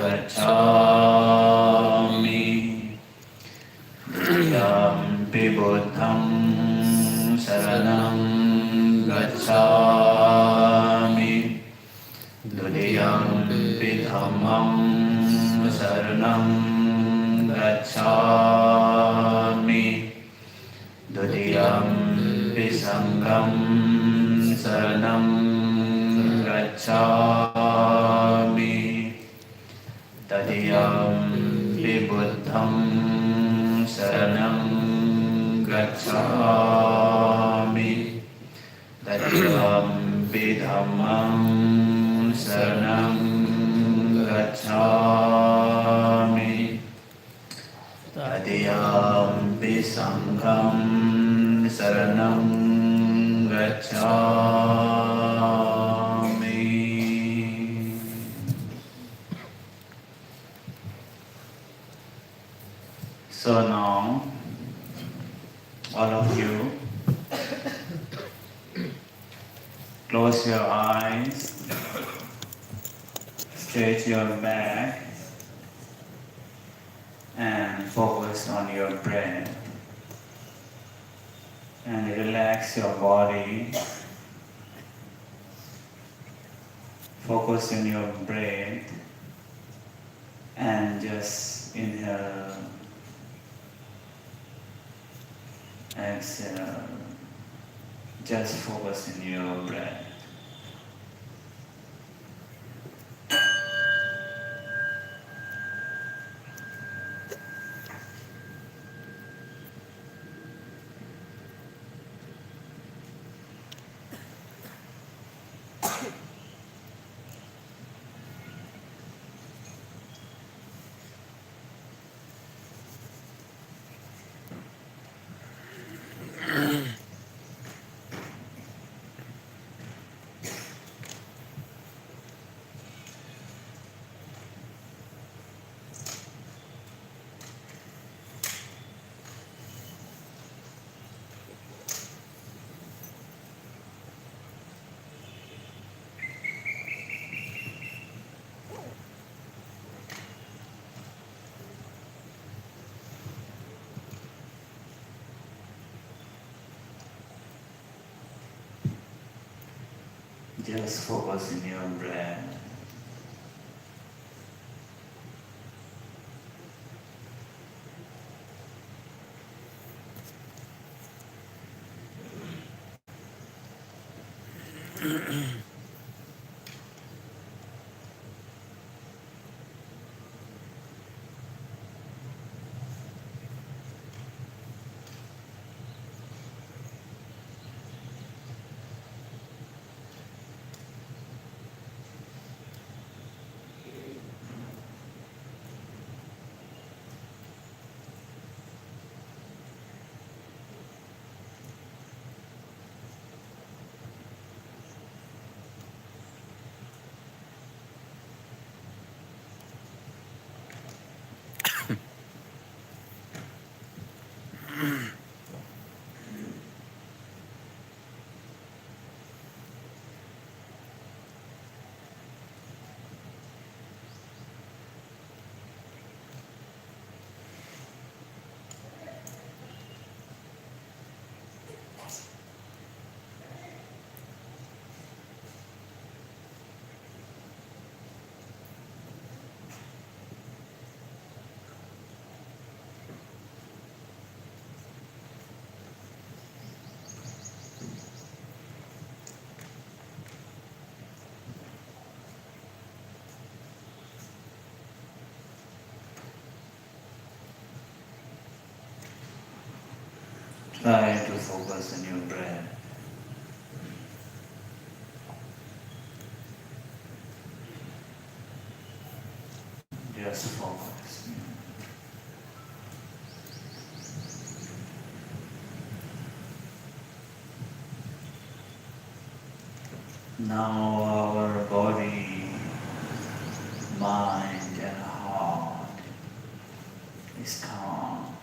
gacchami. Dutiyampi buddham saranam gacchami. Dutiyampi dhammam saranam gacchami. Dutiyampi sangham saranam gacchami. Tatiyampi buddham saranam gacchami. Tatiyampi dhammam saranam gacchami. Tatiyampi sangham saranam gacchami. So now, all of you, close your eyes, stretch your back, and focus on your breath. And relax your body. Focus on your breath and just inhale, exhale. Just focus on your breath. Just focus on your breath. Try to focus on your breath. Just focus. Now our body, mind and heart is calm.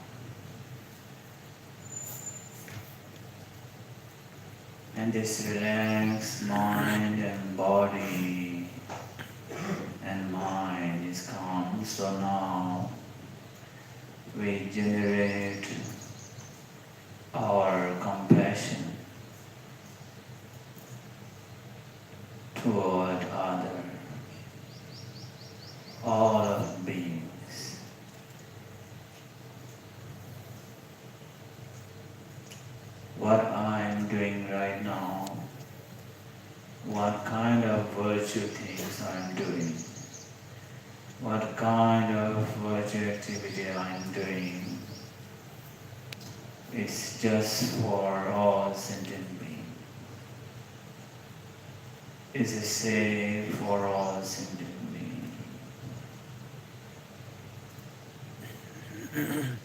And this relaxed mind and body and mind is calm. So now we generate our compassion toward other, all of beings. What I'm doing right now, what kind of virtue things I'm doing, what kind of virtue activity I'm doing, it's just for all sentient beings. It's safe for all sentient beings.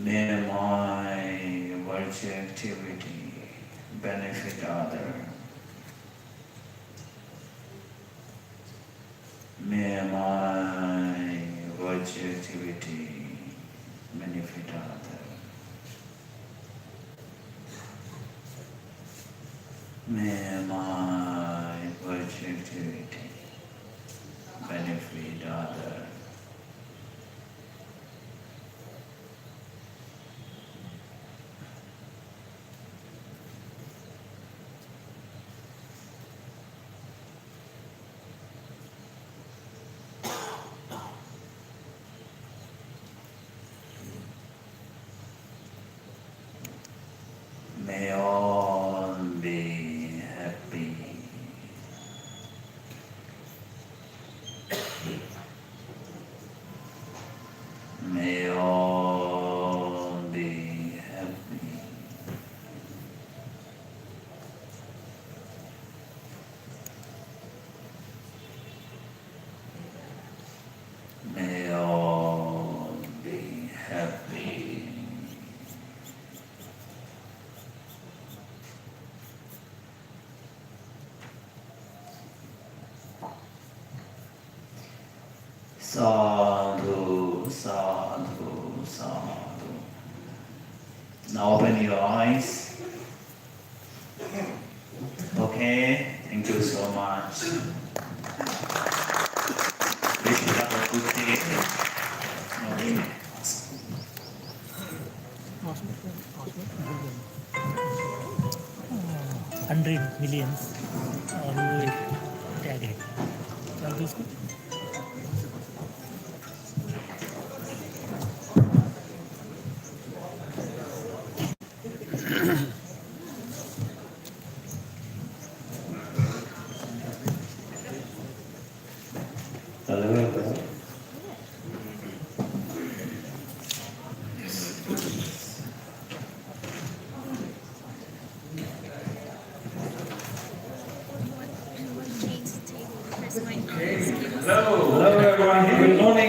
May my virtue activity benefit other. May my virtue activity benefit other. May my virtue activity benefit other. May all be happy. May all be happy. May all be happy. Sadhu, sadhu, sadhu. Now open your eyes. Okay, thank you so much. Wish you have a good day. Okay. 100 millions or we will tag it. Tag this one. Hello everyone.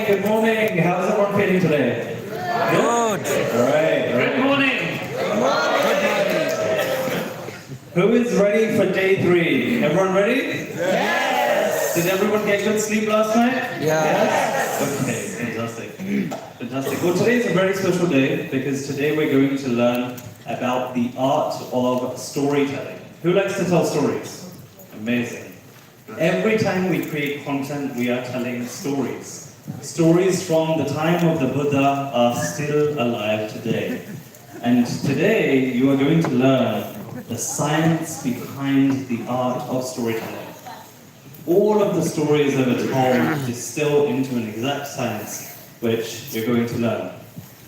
Good morning. How's everyone feeling today? Good. All right. Good morning. Who is ready for day 3? Everyone ready? Yes. Did everyone get good sleep last night? Yes. Okay, fantastic. Fantastic. Well, today is a very special day because today we're going to learn about the art of storytelling. Who likes to tell stories? Amazing. Every time we create content, we are telling stories. Stories from the time of the Buddha are still alive today. And today, you are going to learn the science behind the art of storytelling. All of the stories ever told distill into an exact science, which you're going to learn.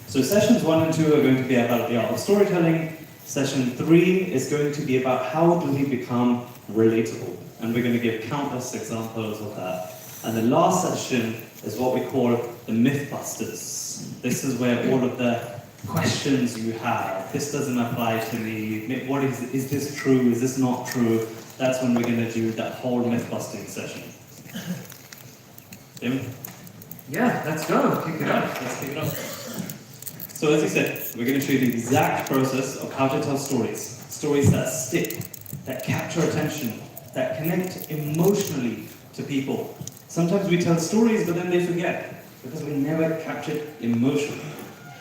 So sessions 1 and 2 are going to be about the art of storytelling. Session 3 is going to be about how do we become relatable. And we're going to give countless examples of that. And the last session is what we call the Mythbusters. This is where all of the questions you have. This doesn't apply to me. What is this true? Is this not true? That's when we're going to do that whole myth-busting session. Tim? Yeah, let's go. Kick it off. Let's kick it off. So as I said, we're going to show you the exact process of how to tell stories. Stories that stick, that capture attention, that connect emotionally to people. Sometimes we tell stories, but then they forget, because we never captured emotion.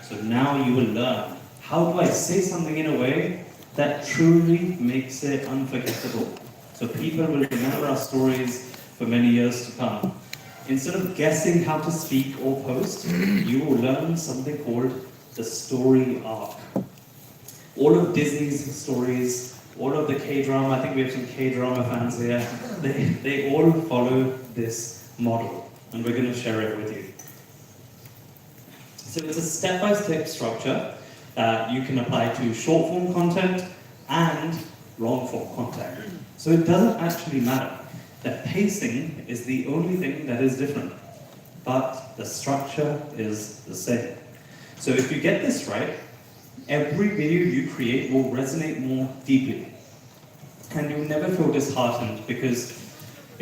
So now you will learn, how do I say something in a way that truly makes it unforgettable? So people will remember our stories for many years to come. Instead of guessing how to speak or post, you will learn something called the story arc. All of Disney's stories, all of the K-drama, I think we have some K-drama fans here, they all follow this model, and we're going to share it with you. So it's a step-by-step structure that you can apply to short-form content and long-form content. So it doesn't actually matter. The pacing is the only thing that is different, but the structure is the same. So if you get this right, every video you create will resonate more deeply. And you'll never feel disheartened because,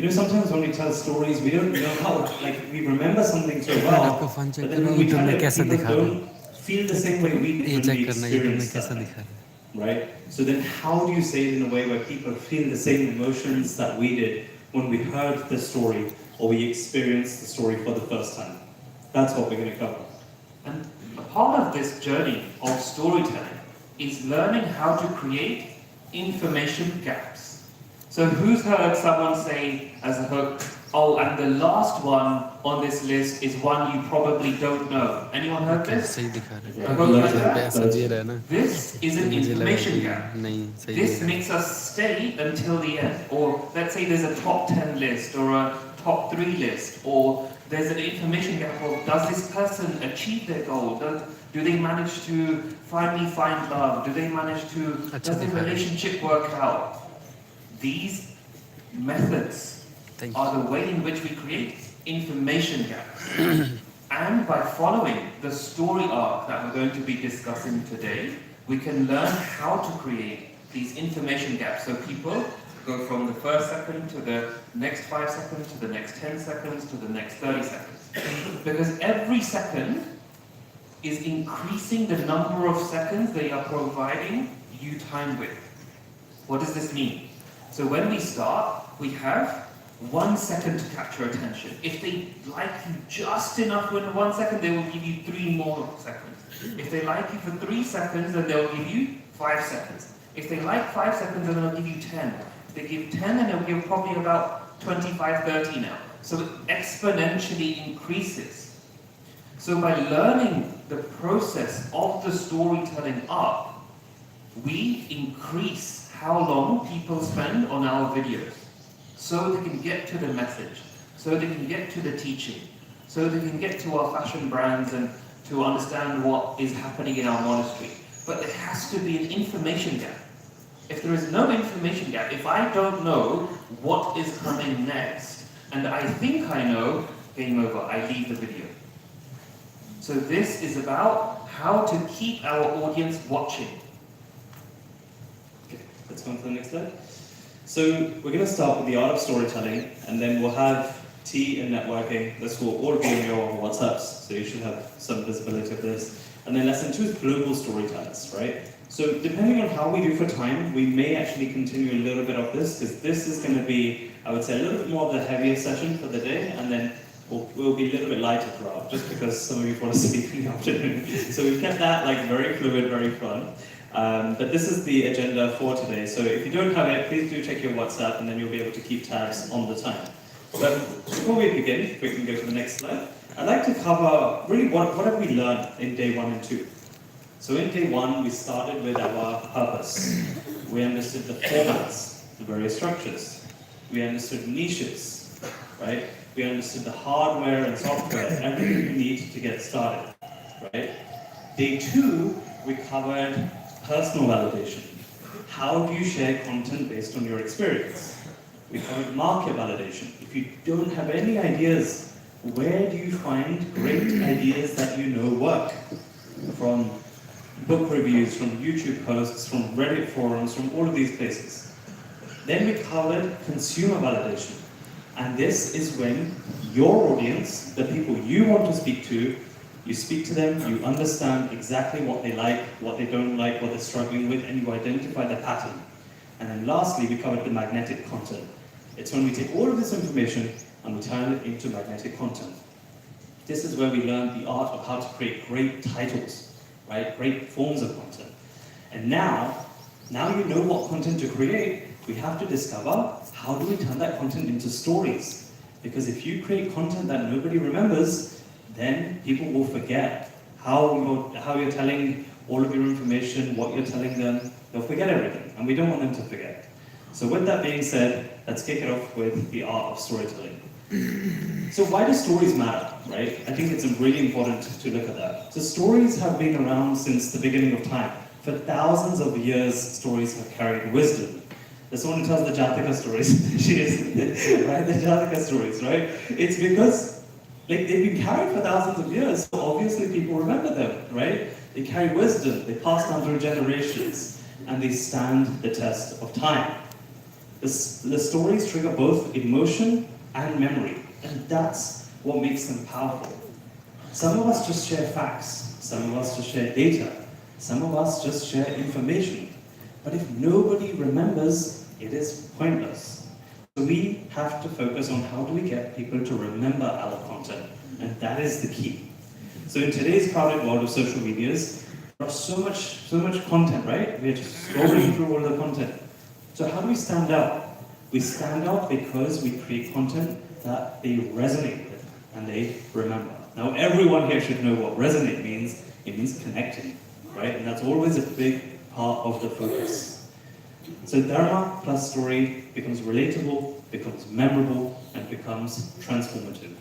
sometimes when we tell stories, we don't know how, we remember something so well, but then when we tell it, people don't feel the same way we did when we experienced that. Right? So then how do you say it in a way where people feel the same emotions that we did when we heard the story or we experienced the story for the first time? That's what we're going to cover. And a part of this journey of storytelling is learning how to create information gaps. So who's heard someone say as a hook, oh, and the last one on this list is one you probably don't know. Anyone heard this? A hook like that? This is an information gap. This makes us stay until the end. Or let's say there's a top 10 list or a top 3 list, or there's an information gap of, does this person achieve their goal? Do they manage to finally find love? Do they manage to, does the relationship work out? These methods are the way in which we create information gaps. And by following the story arc that we're going to be discussing today, we can learn how to create these information gaps. So people go from the first second to the next 5 seconds, to the next 10 seconds, to the next 30 seconds. Because every second is increasing the number of seconds they are providing you time with. What does this mean? So when we start, we have 1 second to capture attention. If they like you just enough in 1 second, they will give you 3 more seconds. If they like you for 3 seconds, then they'll give you 5 seconds. If they like 5 seconds, then they'll give you 10. If they give 10, then they'll give probably about 25, 30 now. So it exponentially increases. So by learning the process of the storytelling arc, we increase how long people spend on our videos, so they can get to the message, so they can get to the teaching, so they can get to our fashion brands and to understand what is happening in our monastery. But there has to be an information gap. If there is no information gap, if I don't know what is coming next, and I think I know, game over, I leave the video. So this is about how to keep our audience watching. Let's go on to the next slide. So we're going to start with the art of storytelling, and then we'll have tea and networking. This will all be in your WhatsApps, so you should have some visibility of this. And then lesson 2 is global storytellers, right? So depending on how we do for time, we may actually continue a little bit of this, because this is going to be, I would say, a little bit more of the heavier session for the day, and then we'll be a little bit lighter throughout, just because some of you fall asleep in the afternoon. So we've kept that very fluid, very fun. But this is the agenda for today. So if you don't have it, please do check your WhatsApp, and then you'll be able to keep tabs on the time. But before we begin, if we can go to the next slide, I'd like to cover really what have we learned in day 1 and 2. So in day 1, we started with our purpose. We understood the formats, the various structures. We understood niches, right? We understood the hardware and software, everything we need to get started, right? Day 2, we covered personal validation. How do you share content based on your experience? We covered market validation. If you don't have any ideas, where do you find great ideas that you know work? From book reviews, from YouTube posts, from Reddit forums, from all of these places. Then we covered consumer validation. And this is when your audience, the people you want to speak to, you speak to them, you understand exactly what they like, what they don't like, what they're struggling with, and you identify the pattern. And then lastly, we covered the magnetic content. It's when we take all of this information and we turn it into magnetic content. This is where we learn the art of how to create great titles, right? Great forms of content. And now you know what content to create, we have to discover how do we turn that content into stories. Because if you create content that nobody remembers, then people will forget how you're telling all of your information, what you're telling them. They'll forget everything, and we don't want them to forget. So with that being said, let's kick it off with the art of storytelling. So why do stories matter, right? I think it's really important to look at that. So stories have been around since the beginning of time. For thousands of years, stories have carried wisdom. There's someone who tells the Jataka stories. She is, right? The Jataka stories, right? It's because they've been carried for thousands of years, so obviously people remember them, right? They carry wisdom, they pass down through generations, and they stand the test of time. The stories trigger both emotion and memory, and that's what makes them powerful. Some of us just share facts, some of us just share data, some of us just share information. But if nobody remembers, it is pointless. So we have to focus on how do we get people to remember our content, and that is the key. So in today's crowded world of social medias, there's so much content, right? We're just scrolling through all the content. So how do we stand out? We stand out because we create content that they resonate with and they remember. Now everyone here should know what resonate means. It means connecting, right? And that's always a big part of the focus. So Dharma plus story becomes relatable, becomes memorable, and becomes transformative.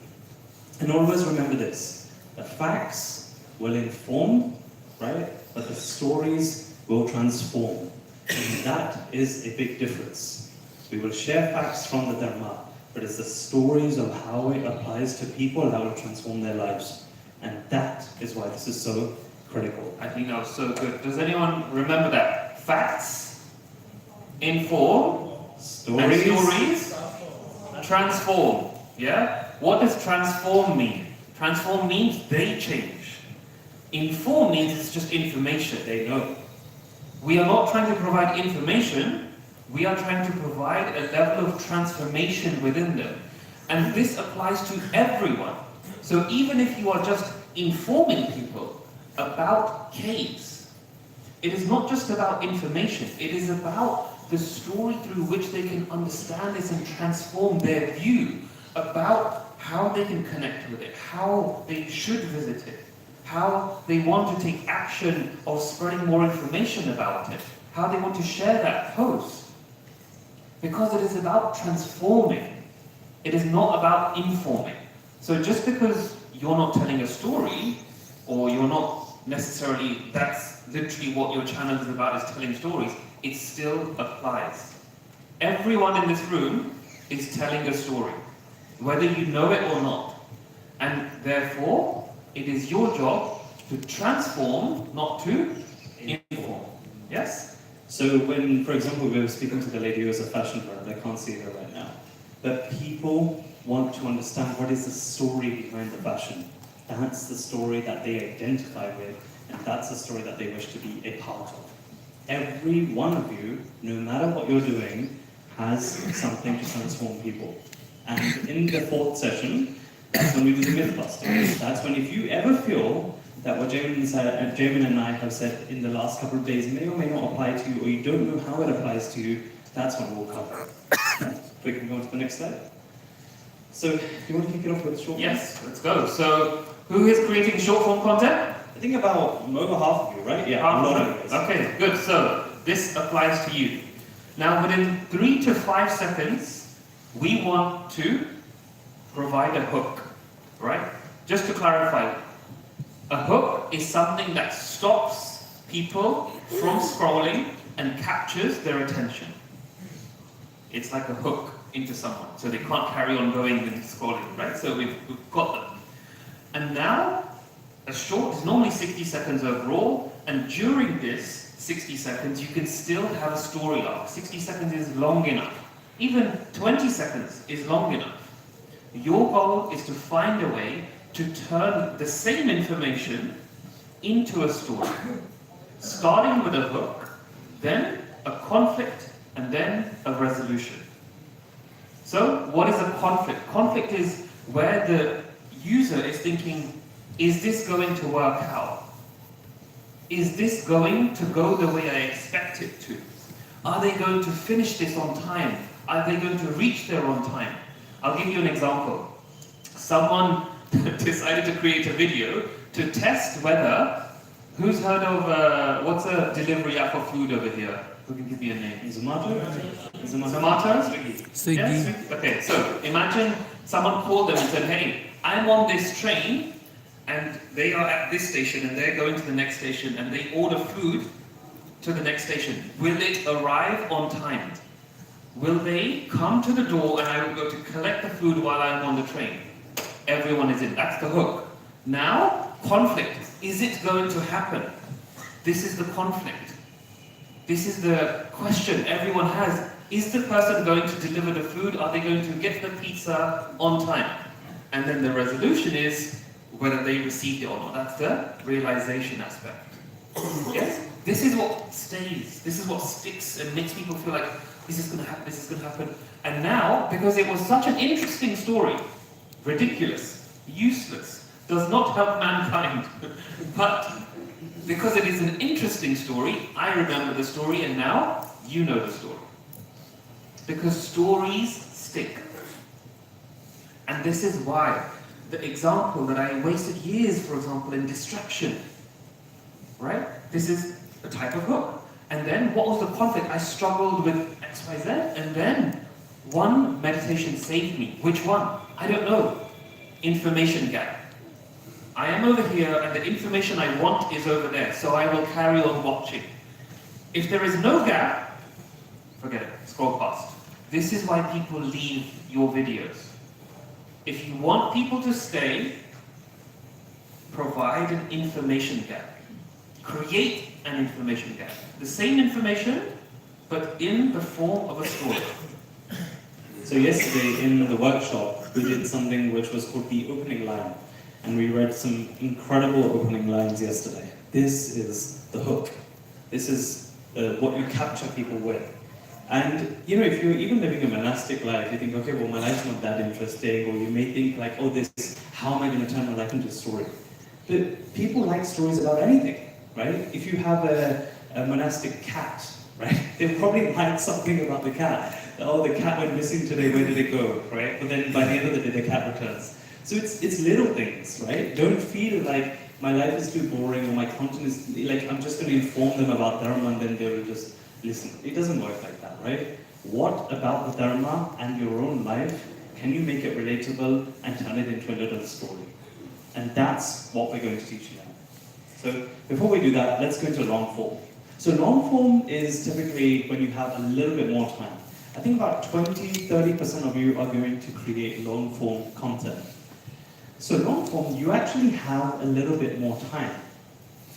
And always remember this, the facts will inform, right? But the stories will transform. And that is a big difference. We will share facts from the Dharma, but it's the stories of how it applies to people that will transform their lives. And that is why this is so critical. I think that was so good. Does anyone remember that? Facts, inform, Stories, and stories, transform. Yeah? What does transform mean? Transform means they change. Inform means it's just information. they know. We are not trying to provide information, we are trying to provide a level of transformation within them. And this applies to everyone. So even if you are just informing people about caves, it is not just about information, it is about the story through which they can understand this and transform their view about how they can connect with it, how they should visit it, how they want to take action of spreading more information about it, how they want to share that post. Because it is about transforming. It is not about informing. So just because you're not telling a story, or you're not necessarily, that's literally what your channel is about, is telling stories, it still applies. Everyone in this room is telling a story, whether you know it or not. And therefore, it is your job to transform, not to inform. Yes? So when, for example, we were speaking to the lady who is a fashion brand, I can't see her right now, but people want to understand what is the story behind the fashion. That's the story that they identify with, and that's the story that they wish to be a part of. Every one of you, no matter what you're doing, has something to transform people. And in the fourth session, that's when we do the myth busting. That's when if you ever feel that what Jamin and I have said in the last couple of days may or may not apply to you, or you don't know how it applies to you, that's when we'll cover it. We can go on to the next slide. So, do you want to kick it off with short form? Yes, let's go. So, who is creating short form content? I think about over half of you, right? Yeah, Half a lot of of you. us. Okay, good. So, this applies to you. Now, within 3 to 5 seconds, we want to provide a hook, right? Just to clarify, a hook is something that stops people from scrolling and captures their attention. It's like a hook into someone, so they can't carry on going and scrolling, right? So we've got them. And now, a short is normally 60 seconds overall, And during this 60 seconds, you can still have a story arc. 60 seconds is long enough. Even 20 seconds is long enough. Your goal is to find a way to turn the same information into a story. Starting with a hook, then a conflict, and then a resolution. So, what is a conflict? Conflict is where the user is thinking, is this going to work out? Is this going to go the way I expect it to? Are they going to finish this on time? Are they going to reach there on time? I'll give you an example. Someone decided to create a video to test whether, who's heard of, what's a delivery app for food over here? Who can give me a name? Zomato? Zomato? Swiggy. Yes, Swiggy. Okay, so imagine someone called them and said, hey, I'm on this train and they are at this station and they're going to the next station and they order food to the next station. Will it arrive on time? Will they come to the door and I will go to collect the food while I'm on the train? Everyone is in. That's the hook. Now, conflict. Is it going to happen? This is the conflict. This is the question everyone has. Is the person going to deliver the food? Are they going to get the pizza on time? And then the resolution is whether they received it or not. That's the realization aspect. Yes? This is what stays. This is what sticks and makes people feel like, this is going to happen, this is going to happen. And now, because it was such an interesting story, ridiculous, useless, does not help mankind, but because it is an interesting story, I remember the story and now you know the story. Because stories stick. And this is why the example that I wasted years, for example, in distraction, right? This is a type of hook. And then what was the conflict? I struggled with X, Y, Z, and then one meditation saved me. Which one? I don't know. Information gap. I am over here and the information I want is over there, so I will carry on watching. If there is no gap, forget it, scroll past. This is why people leave your videos. If you want people to stay, provide an information gap. Create an information gap. The same information, but in the form of a story. So yesterday in the workshop, we did something which was called the opening line. And we read some incredible opening lines yesterday. This is the hook. This is what you capture people with. And you know, if you're even living a monastic life, you think, okay, well, my life's not that interesting, or you may think like, oh, how am I going to turn my life into a story? But people like stories about anything, right? If you have a monastic cat, right, they probably like something about the cat. Oh, the cat went missing today, where did it go, right? But then by the end of the day, the cat returns. So it's little things, right? Don't feel like my life is too boring or my content is like I'm just going to inform them about Dharma and then they will just listen. It doesn't work like that, right? What about the Dharma and your own life can you make it relatable and turn it into a little story? And that's what we're going to teach you now. So before we do that, let's go into long form. So long form is typically when you have a little bit more time. I think about 20-30% of you are going to create long form content. So long form, you actually have a little bit more time.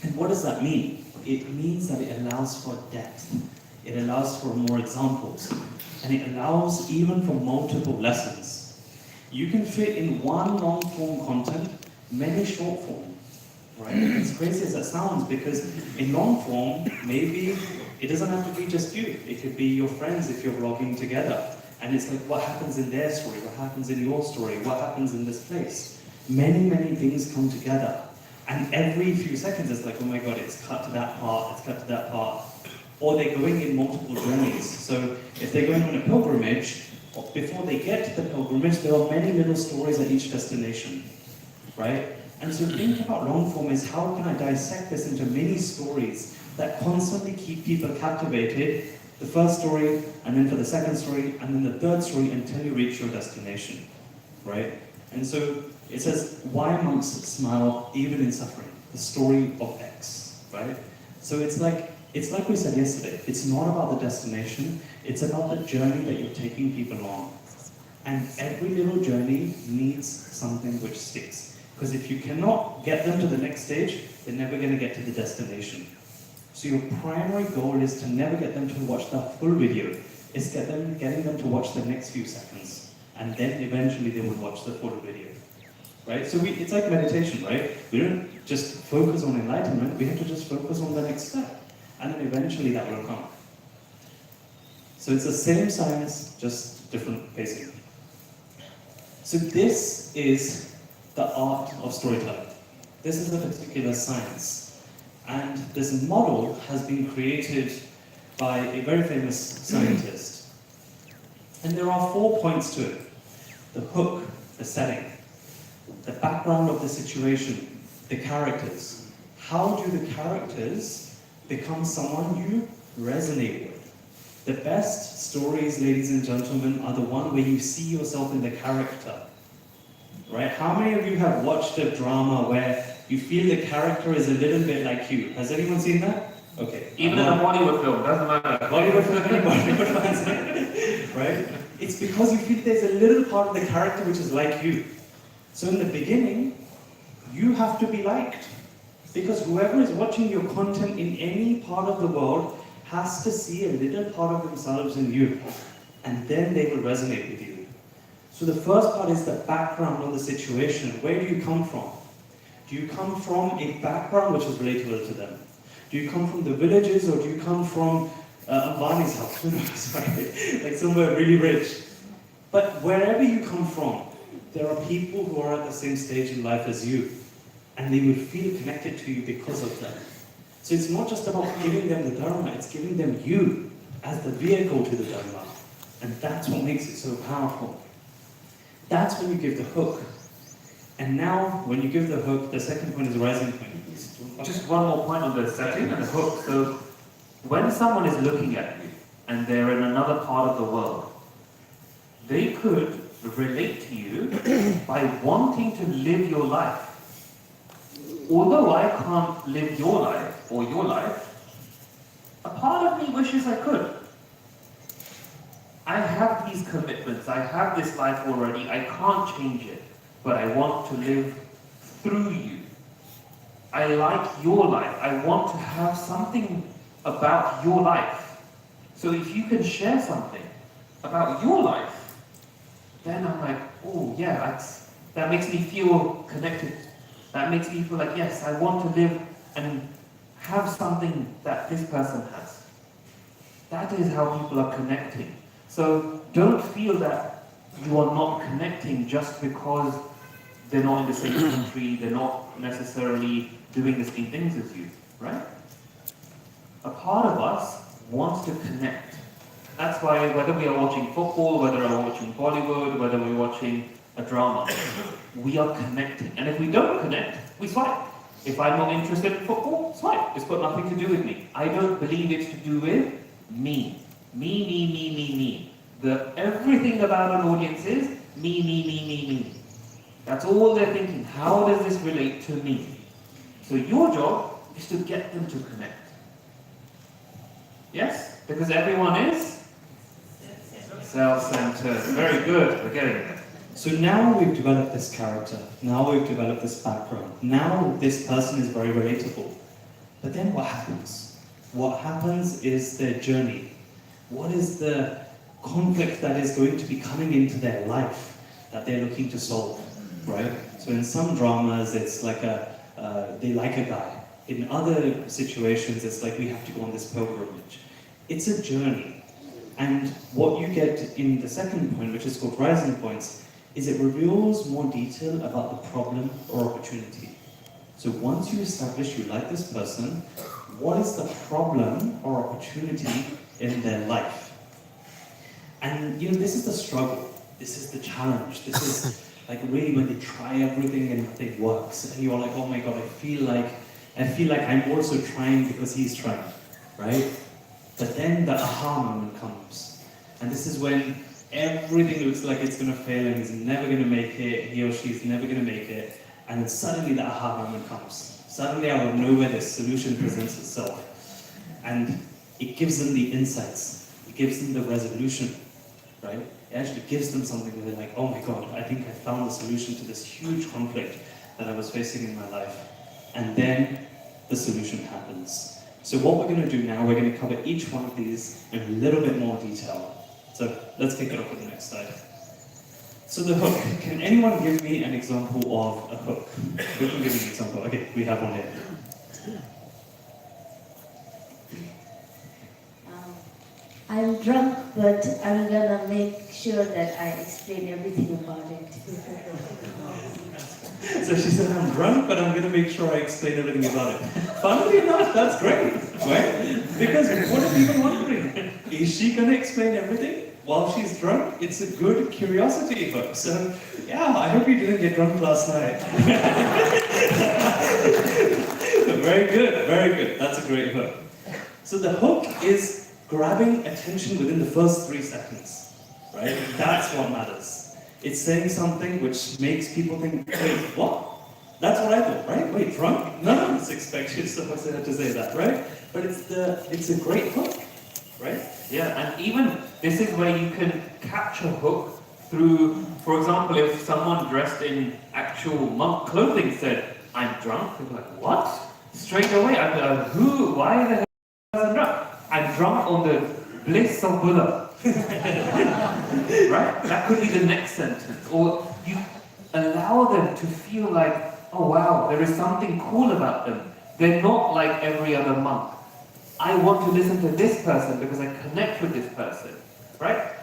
And what does that mean? It means that it allows for depth. It allows for more examples. And it allows even for multiple lessons. You can fit in one long form content, many short form. Right? As crazy as that sounds, because in long form, maybe it doesn't have to be just you. It could be your friends if you're vlogging together. And it's like, what happens in their story? What happens in your story? What happens in this place? Many things come together. And every few seconds it's like, oh my god, it's cut to that part, it's cut to that part. Or they're going in multiple journeys. So if they're going on a pilgrimage, before they get to the pilgrimage, there are many little stories at each destination. Right? And so think about long form is how can I dissect this into many stories that constantly keep people captivated, the first story, and then for the second story, and then the third story until you reach your destination. Right? And so it says, why monks smile even in suffering? The story of X, right? So it's like we said yesterday, it's not about the destination, it's about the journey that you're taking people on. And every little journey needs something which sticks. Because if you cannot get them to the next stage, they're never going to get to the destination. So your primary goal is to never get them to watch the full video. It's getting them to watch the next few seconds. And then eventually they will watch the full video. Right? So it's like meditation, right? We don't just focus on enlightenment, we have to just focus on the next step. And then eventually that will come. So it's the same science, just different pacing. So this is the art of storytelling. This is a particular science. And this model has been created by a very famous scientist. And there are 4 points to it. The hook, the setting, the background of the situation, the characters. How do the characters become someone you resonate with? The best stories, ladies and gentlemen, are the one where you see yourself in the character. Right? How many of you have watched a drama where you feel the character is a little bit like you? Has anyone seen that? Okay. Even in a Bollywood film, doesn't matter. Bollywood film, Bollywood fans, right? It's because you feel there's a little part of the character which is like you. So in the beginning, you have to be liked. Because whoever is watching your content in any part of the world has to see a little part of themselves in you. And then they will resonate with you. So the first part is the background of the situation. Where do you come from? Do you come from a background which is relatable to them? Do you come from the villages, or do you come from Ambani's house? Who knows, right? Like somewhere really rich. But wherever you come from, there are people who are at the same stage in life as you. And they will feel connected to you because of that. So it's not just about giving them the Dharma, it's giving them you as the vehicle to the Dharma. And that's what makes it so powerful. That's when you give the hook. And now, when you give the hook, the second point is rising point. Just one more point on the setting and the hook. So, when someone is looking at you and they're in another part of the world, they could relate to you by wanting to live your life. Although I can't live your life or your life, a part of me wishes I could. I have these commitments, I have this life already, I can't change it, but I want to live through you. I like your life, I want to have something about your life. So if you can share something about your life, then I'm like, oh yeah, that makes me feel connected. That makes me feel like, yes, I want to live and have something that this person has. That is how people are connecting. So don't feel that you are not connecting just because they're not in the same country, they're not necessarily doing the same things as you, right? A part of us wants to connect. That's why whether we are watching football, whether we are watching Bollywood, whether we're watching a drama, we are connecting. And if we don't connect, we swipe. If I'm not interested in football, swipe. It's got nothing to do with me. I don't believe it's to do with me. Me. Everything about an audience is me. That's all they're thinking. How does this relate to me? So your job is to get them to connect. Yes? Because everyone is self-centered. Very good. We're getting it. So now we've developed this character. Now we've developed this background. Now this person is very relatable. But then what happens? What happens is their journey. What is the conflict that is going to be coming into their life that they're looking to solve, right? So in some dramas, it's like they like a guy. In other situations, it's like we have to go on this pilgrimage. It's a journey. And what you get in the second point, which is called rising points, is it reveals more detail about the problem or opportunity. So once you establish you like this person, what is the problem or opportunity in their life? And this is the struggle, this is the challenge, this is like really when they try everything and nothing works, and you're like, oh my god, I feel like I'm also trying because he's trying, right? But then the aha moment comes, and this is when everything looks like it's gonna fail and he's never gonna make it, he or she's never gonna make it, and then suddenly the aha moment comes. Suddenly out of nowhere the solution presents itself, and it gives them the insights, it gives them the resolution, right? It actually gives them something where they're like, oh my god, I think I found the solution to this huge conflict that I was facing in my life. And then the solution happens. So what we're going to do now, we're going to cover each one of these in a little bit more detail. So let's kick it off with the next slide. So the hook. Can anyone give me an example of a hook? Who can give me an example? Okay, we have one here. I'm drunk, but I'm gonna make sure that I explain everything about it. So she said, I'm drunk, but I'm going to make sure I explain everything about it. Funnily enough, that's great, right? Because what are people wondering? Is she going to explain everything while she's drunk? It's a good curiosity hook. So, yeah, I hope you didn't get drunk last night. Very good, very good. That's a great hook. So the hook is grabbing attention within the first 3 seconds, right? That's what matters. It's saying something which makes people think, wait, what? That's what I thought, right? Wait, drunk? None of us expected someone to say that, right? But it's a great hook, right? Yeah, and even this is where you can catch a hook through, for example, if someone dressed in actual monk clothing said, I'm drunk, they'd be like, what? Straight away, I'm like, who? Why the hell is I drunk? I'm drunk on the bliss of Buddha. Right? That could be the next sentence. Or you allow them to feel like, oh wow, there is something cool about them. They're not like every other monk. I want to listen to this person because I connect with this person. Right?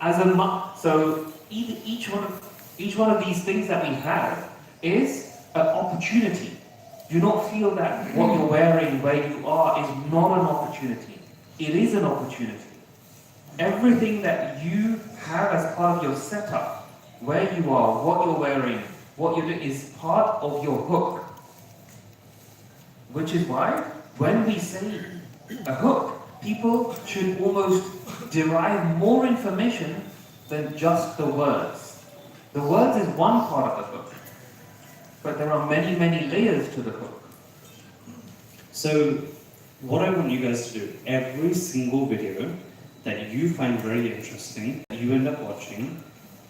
As a monk, so each one of these things that we have is an opportunity. Do not feel that what you're wearing, where you are, is not an opportunity. It is an opportunity. Everything that you have as part of your setup, where you are, what you're wearing, what you're doing, is part of your hook. Which is why, when we say a hook, people should almost derive more information than just the words. The words is one part of the hook, but there are many, many layers to the hook. So, what I want you guys to do, every single video that you find very interesting, that you end up watching,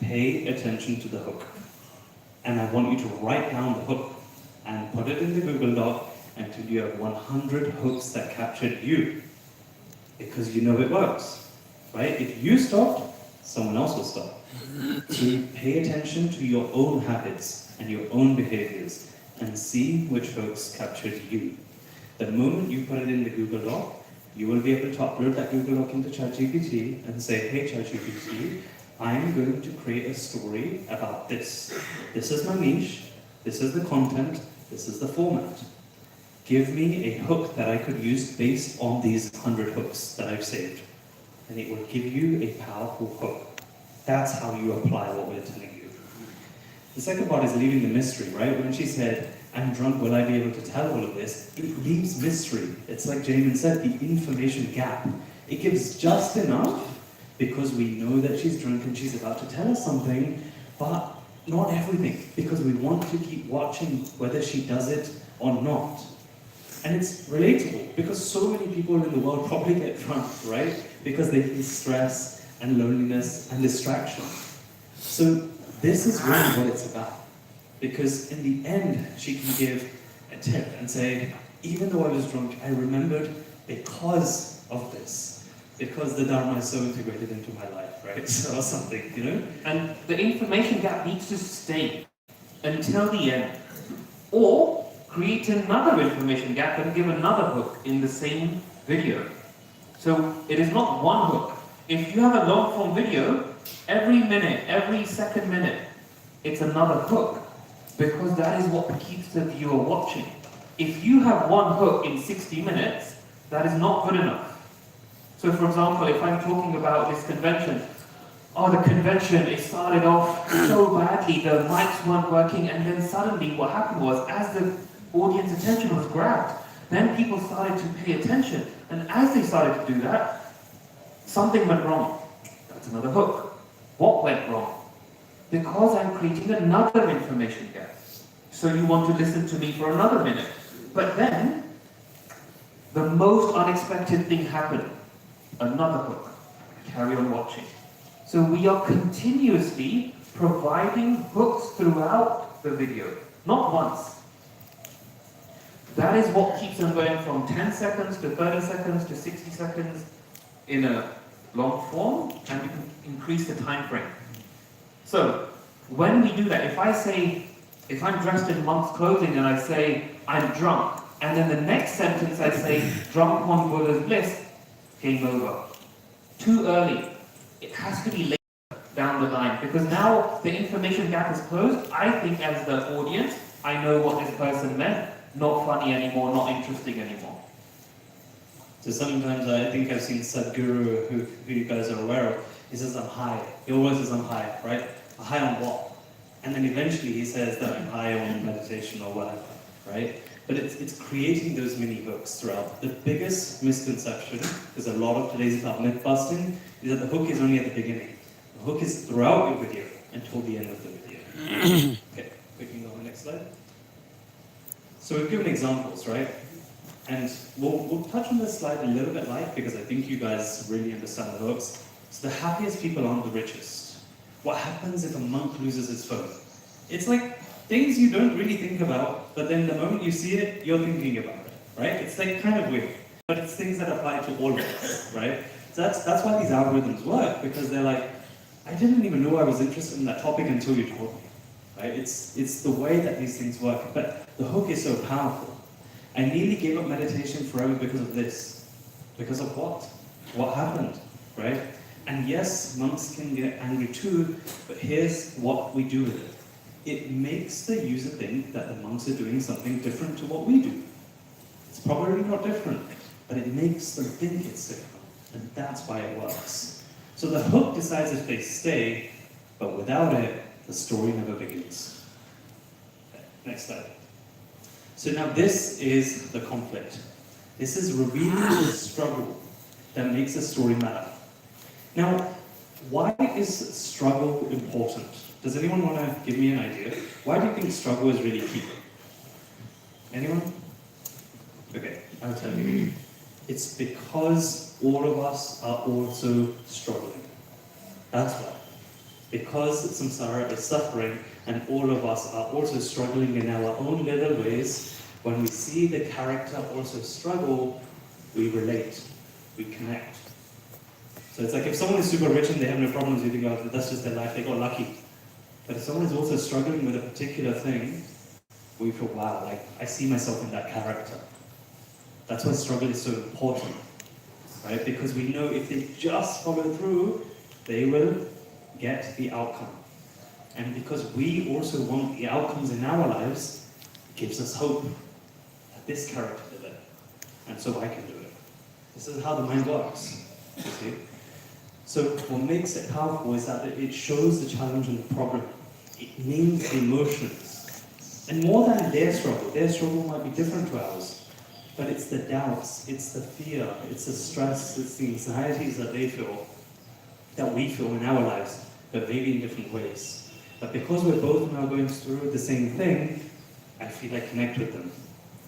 pay attention to the hook. And I want you to write down the hook and put it in the Google Doc until you have 100 hooks that captured you. Because you know it works, right? If you stopped, someone else will stop. So pay attention to your own habits and your own behaviors and see which hooks captured you. The moment you put it in the Google Doc, you will be able to upload that Google Doc into ChatGPT and say, hey ChatGPT, I am going to create a story about this. This is my niche, this is the content, this is the format. Give me a hook that I could use based on these 100 hooks that I've saved. And it will give you a powerful hook. That's how you apply what we're telling you. The second part is leaving the mystery, right? When she said, I'm drunk, will I be able to tell all of this? It leaves mystery. It's like Jamin said, the information gap. It gives just enough because we know that she's drunk and she's about to tell us something, but not everything, because we want to keep watching whether she does it or not. And it's relatable, because so many people in the world probably get drunk, right? Because they feel stress and loneliness and distraction. So this is really what it's about. Because in the end, she can give a tip and say, even though I was drunk, I remembered because of this. Because the Dharma is so integrated into my life, right? So, or something, you know? And the information gap needs to stay until the end. Or create another information gap and give another hook in the same video. So it is not one hook. If you have a long form video, every minute, every second minute, it's another hook. Because that is what keeps the viewer watching. If you have one hook in 60 minutes, that is not good enough. So for example, if I'm talking about this convention, the convention, it started off so badly, the mics weren't working, and then suddenly what happened was, as the audience attention was grabbed, then people started to pay attention. And as they started to do that, something went wrong. That's another hook. What went wrong? Because I'm creating another information gap. So you want to listen to me for another minute. But then, the most unexpected thing happened. Another hook. Carry on watching. So we are continuously providing hooks throughout the video. Not once. That is what keeps them going from 10 seconds to 30 seconds to 60 seconds in a long form, and we can increase the time frame. So when we do that, if I'm dressed in monk's clothing and I say, I'm drunk, and then the next sentence I say, drunk on Buddha's bliss, game over. Too early. It has to be later down the line, because now the information gap is closed. I think as the audience, I know what this person meant. Not funny anymore, not interesting anymore. So sometimes I think I've seen Sadhguru, who you guys are aware of, he says, I'm high. He always says, I'm high, right? High on what? And then eventually he says that I'm high on meditation or whatever, right? But it's creating those mini hooks throughout. The biggest misconception, because a lot of today's about myth busting, is that the hook is only at the beginning. The hook is throughout your video until the end of the video. Okay, we can go on the next slide. So we've given examples, right? And we'll touch on this slide a little bit light because I think you guys really understand the hooks. So the happiest people aren't the richest. What happens if a monk loses his phone? It's like things you don't really think about, but then the moment you see it, you're thinking about it, right? It's like kind of weird, but it's things that apply to all of us, right? So that's why these algorithms work, because they're like, I didn't even know I was interested in that topic until you told me, right? It's the way that these things work, but the hook is so powerful. I nearly gave up meditation forever because of this. Because of what? What happened, right? And yes, monks can get angry too, but here's what we do with it. It makes the user think that the monks are doing something different to what we do. It's probably not different, but it makes them think it's different, and that's why it works. So the hook decides if they stay, but without it, the story never begins. Okay, next slide. So now this is the conflict. This is revealing the struggle that makes a story matter. Now, why is struggle important? Does anyone want to give me an idea? Why do you think struggle is really key? Anyone? Okay, I'll tell you. It's because all of us are also struggling. That's why. Because samsara is suffering, and all of us are also struggling in our own little ways, when we see the character also struggle, we relate, we connect. So it's like if someone is super rich and they have no problems, you think, oh, that's just their life, they got lucky. But if someone is also struggling with a particular thing, we feel, wow, like I see myself in that character. That's why struggle is so important, right? Because we know if they just follow through, they will get the outcome. And because we also want the outcomes in our lives, it gives us hope that this character did it, and so I can do it. This is how the mind works, you see? So what makes it powerful is that it shows the challenge and the problem. It names the emotions. And more than their struggle might be different to ours, but it's the doubts, it's the fear, it's the stress, it's the anxieties that they feel, that we feel in our lives, but maybe in different ways. But because we're both now going through the same thing, I feel I connect with them.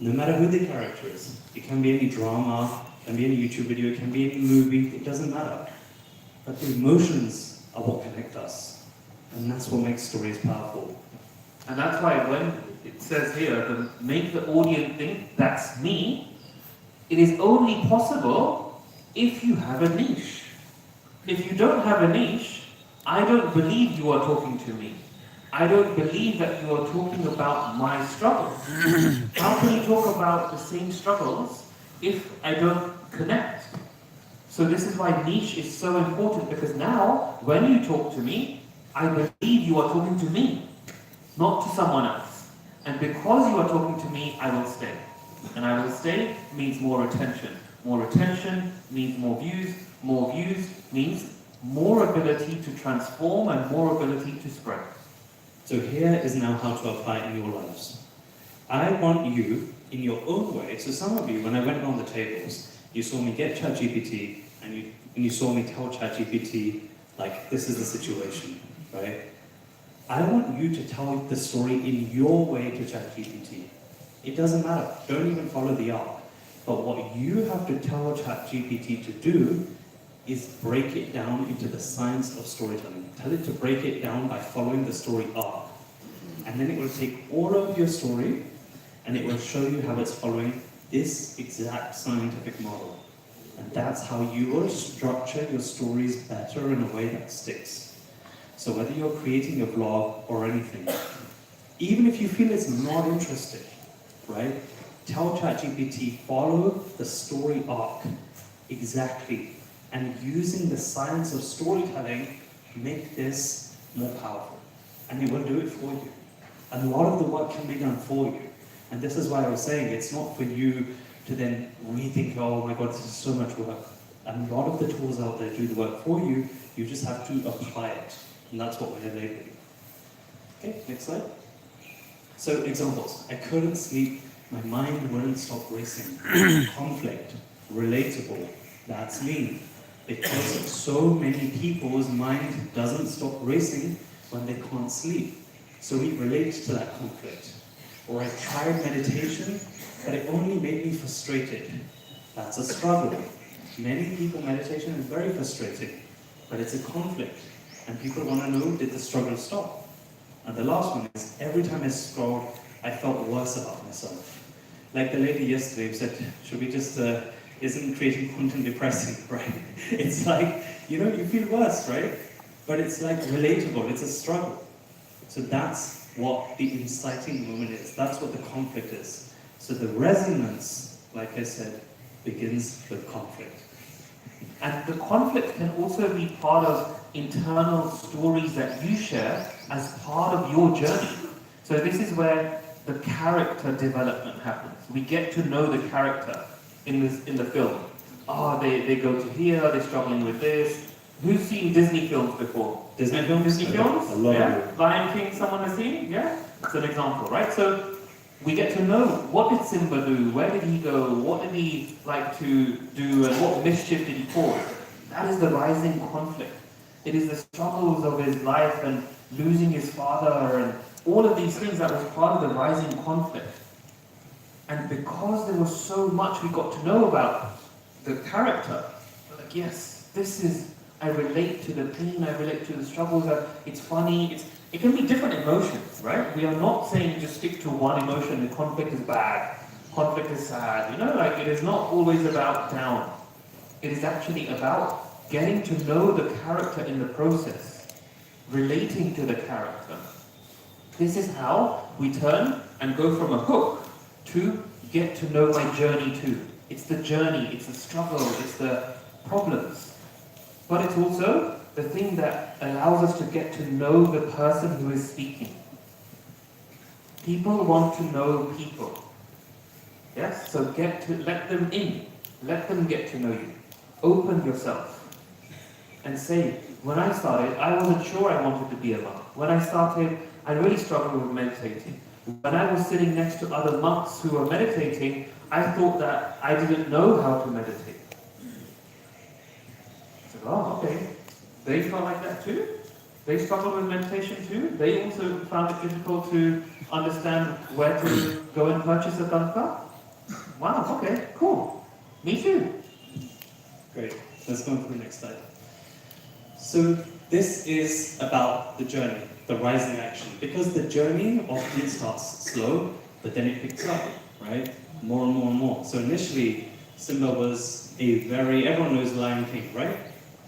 No matter who the character is. It can be any drama, it can be any YouTube video, it can be any movie, it doesn't matter. But the emotions are what connect us. And that's what makes stories powerful. And that's why when it says here, to make the audience think that's me, it is only possible if you have a niche. If you don't have a niche, I don't believe you are talking to me. I don't believe that you are talking about my struggles. How can you talk about the same struggles if I don't connect? So this is why niche is so important, because now, when you talk to me, I believe you are talking to me, not to someone else. And because you are talking to me, I will stay. And I will stay means more attention. More attention means more views. More views means more ability to transform and more ability to spread. So here is now how to apply it in your lives. I want you, in your own way, so some of you, when I went on the tables, you saw me get ChatGPT, and you saw me tell ChatGPT, like, this is the situation, right? I want you to tell the story in your way to ChatGPT. It doesn't matter. Don't even follow the arc. But what you have to tell ChatGPT to do is break it down into the science of storytelling. Tell it to break it down by following the story arc. And then it will take all of your story and it will show you how it's following this exact scientific model. And that's how you will structure your stories better in a way that sticks. So whether you're creating a vlog or anything, even if you feel it's not interesting, right? Tell ChatGPT, follow the story arc exactly, and using the science of storytelling, make this more powerful. And it will do it for you. And a lot of the work can be done for you. And this is why I was saying it's not for you to then rethink, oh my God, this is so much work. And a lot of the tools out there do the work for you, you just have to apply it. And that's what we're enabling. Okay, next slide. So examples, I couldn't sleep, my mind wouldn't stop racing. Conflict, relatable, that's me. Because so many people's mind doesn't stop racing when they can't sleep. So we relate to that conflict. Or I tried meditation, but it only made me frustrated. That's a struggle. Many people, meditation is very frustrating, but it's a conflict. And people want to know, did the struggle stop? And the last one is, every time I scrolled, I felt worse about myself. Like the lady yesterday who said, should we just, isn't creating content depressing, right? It's like, you know, you feel worse, right? But it's like relatable, it's a struggle. So that's what the inciting moment is. That's what the conflict is. So the resonance, like I said, begins with conflict. And the conflict can also be part of internal stories that you share as part of your journey. So this is where the character development happens. We get to know the character in the film. Oh, they go to here, they're struggling with this. Who's seen Disney films before? Disney films? Disney films? A lot yeah? of Lion King, someone has seen? Yeah? That's an example, right? So we get to know, what did Simba do? Where did he go? What did he like to do? And what mischief did he cause? That is the rising conflict. It is the struggles of his life and losing his father and all of these things that was part of the rising conflict. And because there was so much we got to know about the character, we're like, yes, this is, I relate to the pain, I relate to the struggles, it's funny, it can be different emotions, right? We are not saying just stick to one emotion, the conflict is bad, conflict is sad, you know, like it is not always about down. It is actually about getting to know the character in the process, relating to the character. This is how we turn and go from a hook to get to know my journey too. It's the journey, it's the struggle, it's the problems. But it's also the thing that allows us to get to know the person who is speaking. People want to know people. Yes? So let them in. Let them get to know you. Open yourself. And say, when I started, I wasn't sure I wanted to be a monk. When I started, I really struggled with meditating. When I was sitting next to other monks who were meditating, I thought that I didn't know how to meditate. I said, oh, okay. They felt like that too? They struggled with meditation too? They also found it difficult to understand where to go and purchase a tanka? Wow, okay, cool. Me too. Great. Let's go on to the next slide. So this is about the journey, the rising action, because the journey often starts slow, but then it picks up, right? More and more and more. So initially, Simba was everyone knows Lion King, right?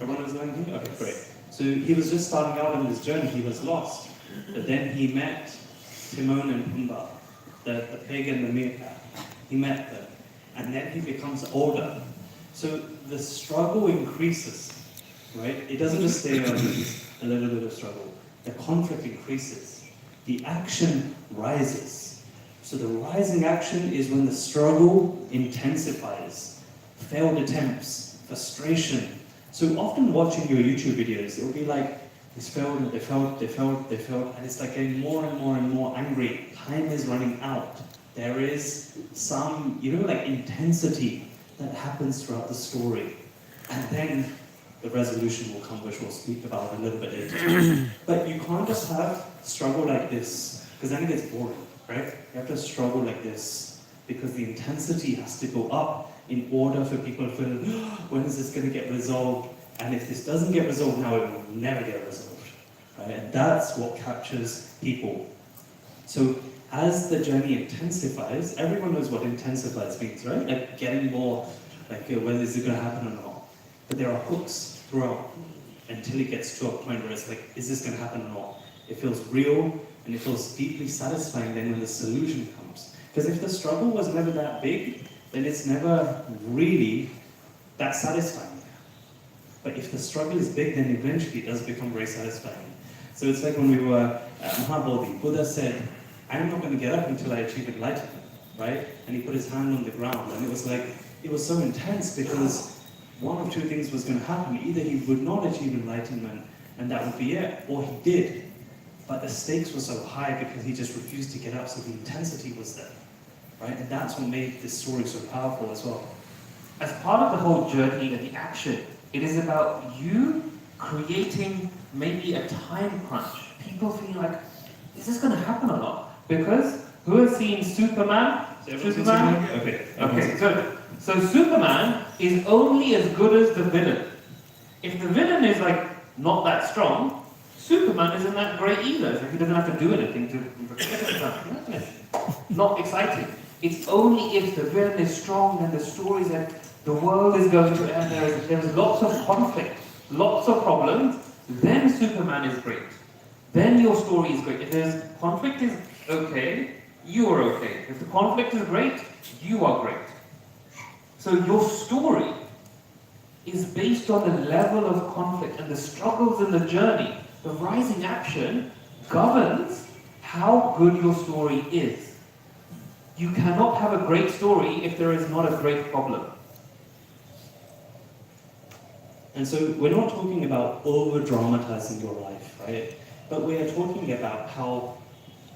Everyone knows Lion King? Okay, great. So he was just starting out on his journey, he was lost. But then he met Timon and Pumbaa, the pig and the meerkat. He met them. And then he becomes older. So the struggle increases, right? It doesn't just stay on a little bit of struggle. The conflict increases. The action rises. So the rising action is when the struggle intensifies. Failed attempts, frustration. So often watching your YouTube videos, it'll be like, this failed, and they failed, and it's like getting more and more and more angry. Time is running out. There is some, like intensity that happens throughout the story. And then the resolution will come, which we'll speak about a little bit later. But you can't just have struggle like this, because then it gets boring, right? You have to struggle like this, because the intensity has to go up in order for people to feel, when is this going to get resolved? And if this doesn't get resolved now, it will never get resolved. Right? And that's what captures people. So as the journey intensifies, everyone knows what intensifies means, right? Like getting more, like whether is it going to happen or not. But there are hooks throughout until it gets to a point where it's like, is this going to happen or not? It feels real and it feels deeply satisfying then when the solution comes. Because if the struggle was never that big, then it's never really that satisfying. But if the struggle is big, then eventually it does become very satisfying. So it's like when we were at Mahabodhi, Buddha said, I'm not going to get up until I achieve enlightenment, right? And he put his hand on the ground, and it was like, it was so intense because one of two things was going to happen. Either he would not achieve enlightenment, and that would be it, or he did. But the stakes were so high because he just refused to get up, so the intensity was there, right? And that's what made this story so powerful as well. As part of the whole journey and the action, it is about you creating maybe a time crunch. People feel like, is this going to happen or not? Because who has seen Superman? Superman? Okay, good. So Superman is only as good as the villain. If the villain is like not that strong, Superman isn't that great either. So he doesn't have to do anything to not exciting. It's only if the villain is strong and the story is that the world is going to end, there's lots of conflict, lots of problems, then Superman is great. Then your story is great. If there's conflict is okay, you are okay. If the conflict is great, you are great. So your story is based on the level of conflict and the struggles in the journey. The rising action governs how good your story is. You cannot have a great story if there is not a great problem. And so we're not talking about over-dramatizing your life, right? But we are talking about how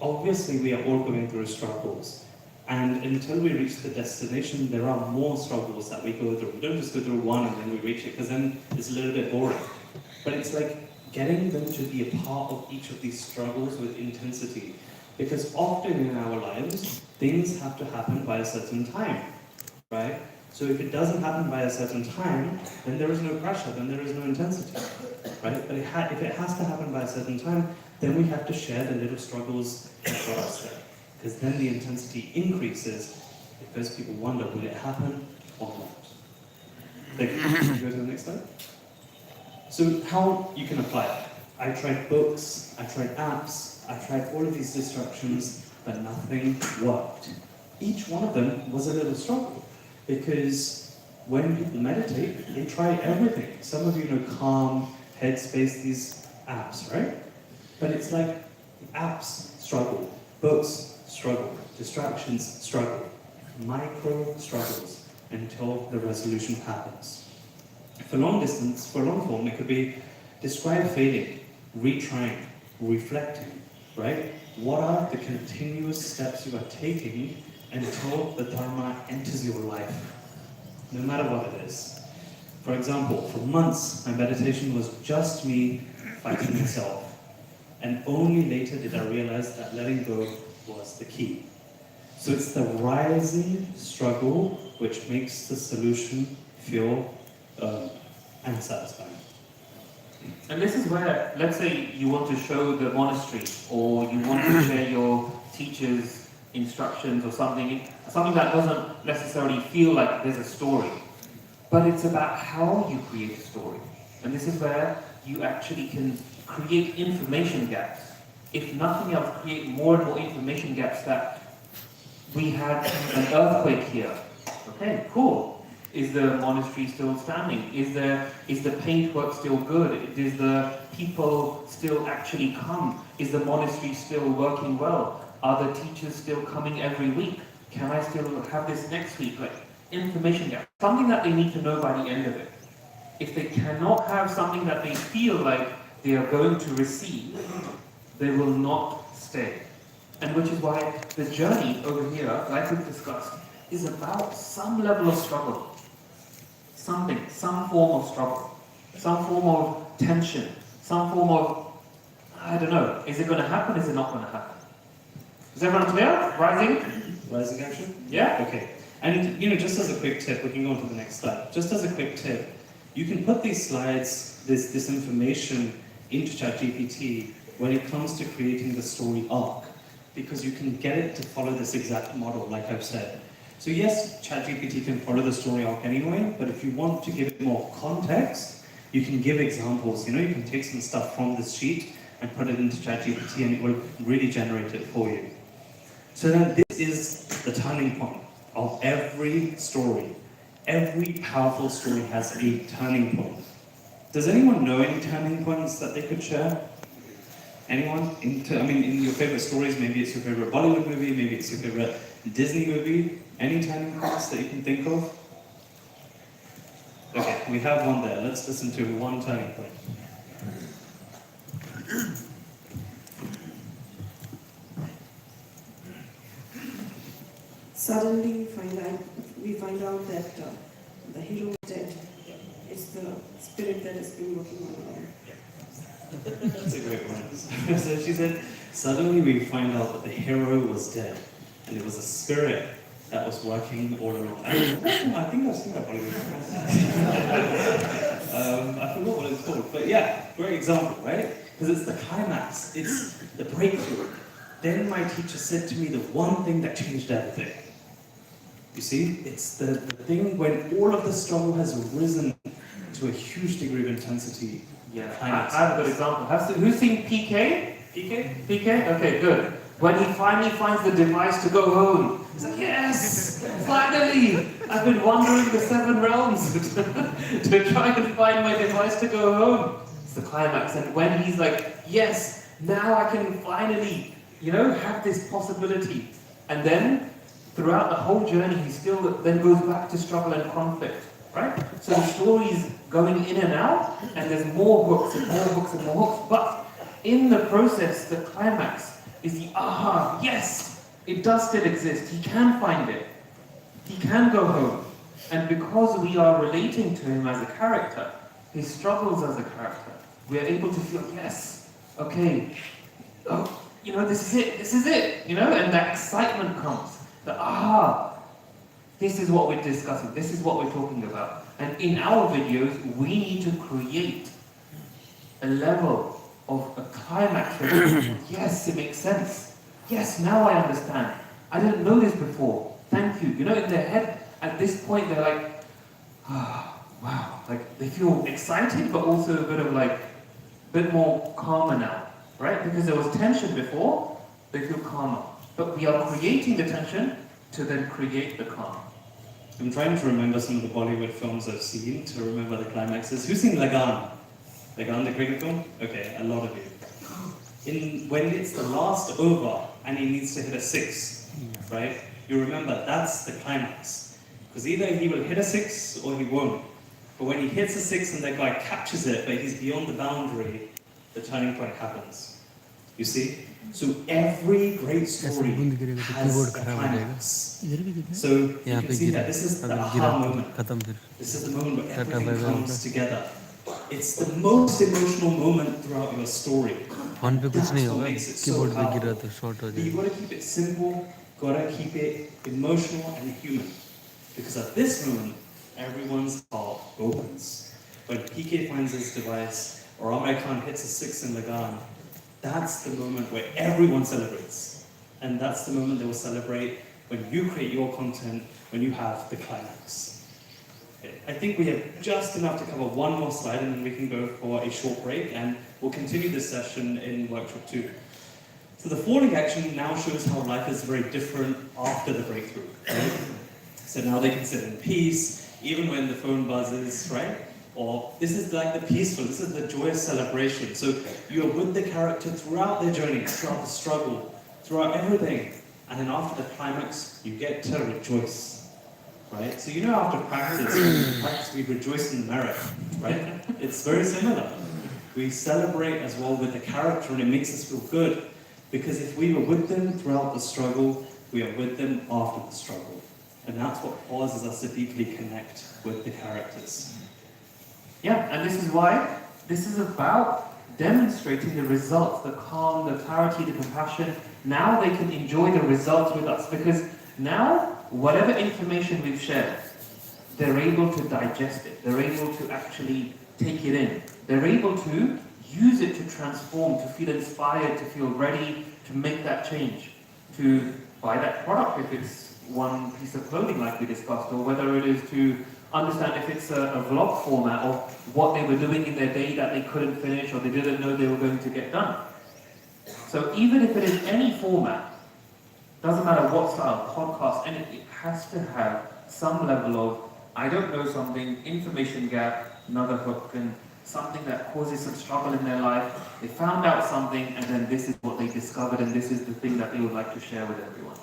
obviously we are all going through struggles. And until we reach the destination, there are more struggles that we go through. We don't just go through one and then we reach it, because then it's a little bit boring. But it's like getting them to be a part of each of these struggles with intensity. Because often in our lives, things have to happen by a certain time, right? So if it doesn't happen by a certain time, then there is no pressure, then there is no intensity, right? But if it has to happen by a certain time, then we have to share the little struggles that got us there. Because then the intensity increases, because people wonder, will it happen or not? Thank you. Can you go to the next slide? So how you can apply it. I tried books, I tried apps, I tried all of these distractions, but nothing worked. Each one of them was a little struggle. Because when people meditate, they try everything. Some of you know Calm, Headspace, these apps, right? But it's like apps struggle, books struggle, distractions struggle, micro struggles until the resolution happens. For long distance, for long form, it could be describe failing, retrying, reflecting, right? What are the continuous steps you are taking until the Dharma enters your life, no matter what it is. For example, for months, my meditation was just me fighting myself. And only later did I realize that letting go was the key. So it's the rising struggle which makes the solution feel unsatisfying. And this is where, let's say you want to show the monastery, or you want to share your teacher's instructions or something that doesn't necessarily feel like there's a story, but it's about how you create a story. And this is where you actually can create information gaps. If nothing else, create more and more information gaps. That we had an earthquake here. Okay, cool. Is the monastery still standing? Is the paintwork still good? Does the people still actually come? Is the monastery still working well? Are the teachers still coming every week? Can I still have this next week? Like information gap. Something that they need to know by the end of it. If they cannot have something that they feel like they are going to receive, they will not stay. And which is why the journey over here, like we've discussed, is about some level of struggle. Something, some form of struggle, some form of tension, some form of, I don't know, is it going to happen, is it not going to happen? Is everyone clear? Rising action? Yeah? Okay. And just as a quick tip, we can go on to the next slide. Just as a quick tip, you can put these slides, this information into ChatGPT when it comes to creating the story arc. because you can get it to follow this exact model, like I've said. So yes, ChatGPT can follow the story arc anyway, but if you want to give it more context, you can give examples. You know, you can take some stuff from this sheet and put it into ChatGPT and it will really generate it for you. So then this is the turning point of every story. Every powerful story has a turning point. Does anyone know any turning points that they could share? Anyone? In your favorite stories, maybe it's your favorite Bollywood movie, maybe it's your favorite Disney movie. Any turning points that you can think of? Okay, we have one there. Let's listen to one turning point. Suddenly we find out that the hero is dead. It's the spirit that has been working on him. That's a great one. So she said, suddenly we find out that the hero was dead, and it was a spirit that was working all around. I think I've seen that Bollywood. I forgot what it's called, but yeah, great example, right? Because it's the climax, it's the breakthrough. Then my teacher said to me the one thing that changed everything. You see, it's the thing when all of the struggle has risen to a huge degree of intensity. Yeah, I have a good example. Who's seen PK? PK? PK? Okay, good. When he finally finds the device to go home, he's like, yes, finally! I've been wandering the 7 realms to try and find my device to go home. It's the climax. And when he's like, yes, now I can finally, have this possibility. And then, throughout the whole journey, he still then goes back to struggle and conflict, right? So the story's going in and out, and there's more hooks and more hooks and more hooks. But in the process, the climax is the aha, yes, it does still exist. He can find it. He can go home. And because we are relating to him as a character, his struggles as a character, we are able to feel, yes, okay, oh, this is it, and that excitement comes. The aha, this is what we're discussing, this is what we're talking about. And in our videos, we need to create a level of a climax where, yes, it makes sense. Yes, now I understand. I didn't know this before. Thank you. In their head, at this point, they're like, oh, wow. Like, they feel excited, but also a bit more calmer now, right? Because there was tension before, they feel calmer. But we are creating the tension to then create the calm. I'm trying to remember some of the Bollywood films I've seen to remember the climaxes. Who's seen Lagan? Lagan, the cricket film? Okay, a lot of you. When it's the last over and he needs to hit a 6, right? You remember that's the climax. Because either he will hit a 6 or he won't. But when he hits a 6 and that guy catches it, but he's beyond the boundary, the turning point happens. You see? So every great story has a climax. So you can see that this is the aha moment. This is the moment where everything comes together. It's the most emotional moment throughout your story. That's what makes it so powerful. But you've got to keep it simple, got to keep it emotional and human. Because at this moment, everyone's heart opens. When PK finds his device, or Amir Khan hits a 6 in Lagan, that's the moment where everyone celebrates. And that's the moment they will celebrate when you create your content, when you have the climax. Okay. I think we have just enough to cover one more slide and then we can go for a short break and we'll continue this session in workshop 2. So the falling action now shows how life is very different after the breakthrough. Right? So now they can sit in peace, even when the phone buzzes, right? Or this is like the peaceful, this is the joyous celebration. So you are with the character throughout their journey, throughout the struggle, throughout everything. And then after the climax, you get to rejoice. Right? So after practice, we rejoice in the merit, right? It's very similar. We celebrate as well with the character and it makes us feel good. Because if we were with them throughout the struggle, we are with them after the struggle. And that's what causes us to deeply connect with the characters. Yeah, and this is why this is about demonstrating the results, the calm, the clarity, the compassion. Now they can enjoy the results with us because now, whatever information we've shared, they're able to digest it. They're able to actually take it in. They're able to use it to transform, to feel inspired, to feel ready to make that change. to buy that product if it's one piece of clothing like we discussed, or whether it is to understand if it's a vlog format of what they were doing in their day that they couldn't finish or they didn't know they were going to get done. So even if it is any format, doesn't matter what style, podcast, anything, it has to have some level of, I don't know something, information gap, another hook, and something that causes some struggle in their life. They found out something, and then this is what they discovered, and this is the thing that they would like to share with everyone.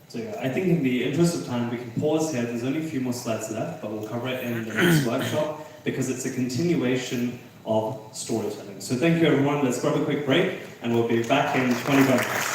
So yeah, I think in the interest of time, we can pause here. There's only a few more slides left, but we'll cover it in the next workshop because it's a continuation of storytelling. So thank you everyone. Let's grab a quick break and we'll be back in 20 minutes.